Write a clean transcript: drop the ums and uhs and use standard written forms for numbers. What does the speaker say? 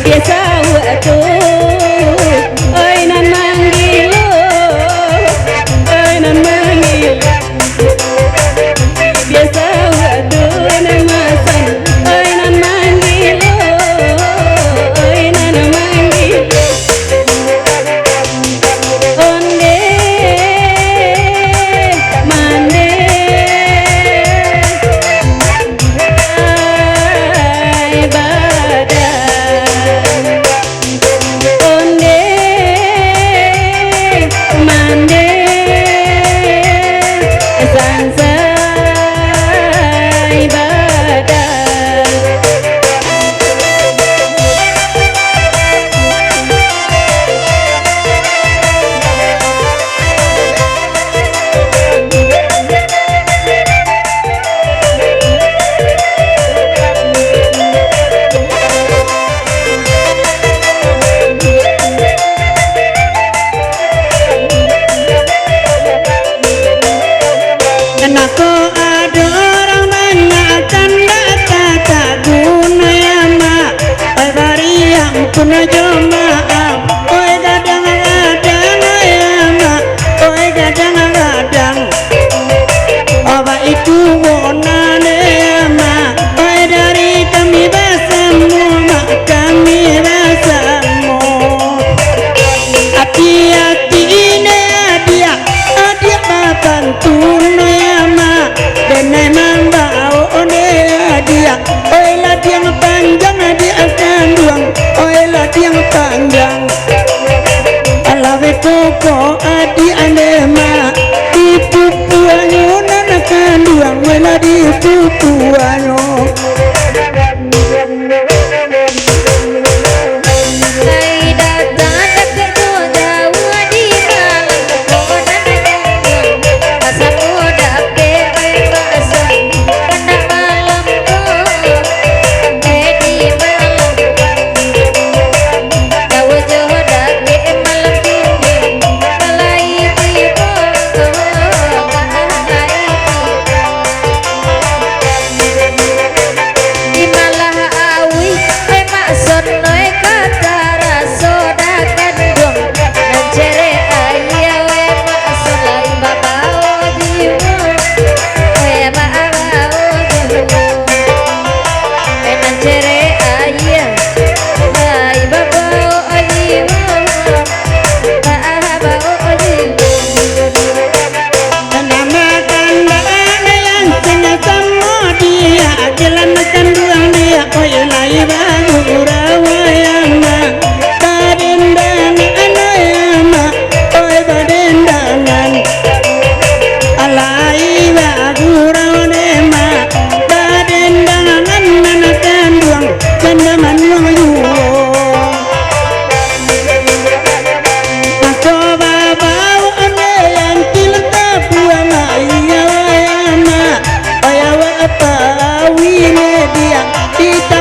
biasa waktu oi nan manggil oi nan manggil biasa waktu nan masan oi nan manggil oi nan manggil onde mande ai badan onde mande sansai badan Anakku ada orang banyak canda kata guna ya mak. Oi bari yang punya jemaah. Oi gadang-gadang ya mak. Oi gadang-gadang. Apa itu wonane ya mak. Oi dari kami bersama mak kami bersama. Hati-hati ini dia makan tuna ya mak. Denai mambau dia. Oi lah tiang panjang dia kandung. Oi lah tiang panjang. Alawe koko adi ane mak. Di pupuanyo nana kandung. Oi lah di pupuanyo. Sai datang dekat jauh di malam kona masa muda ke masa kena malam di malam jauh dake malam tinggi malai tiba di malah awi emak sonoi kata rasoda kandung dan cere ayah emak solai babao jiwa emak babao jiwa dan cere ayah ay babao jiwa babao jiwa Nama kandang yang tengah sama dia. Jalan kandang dia. Oi lai bagu rawayama. Badendangan ayama. Oi badendangan. Alai bagu rawanema. Badendangan anak kandang. Candaman yuwo. Aku babau ane yang tilta buang ayah ayama. Ayah apa wine dia kita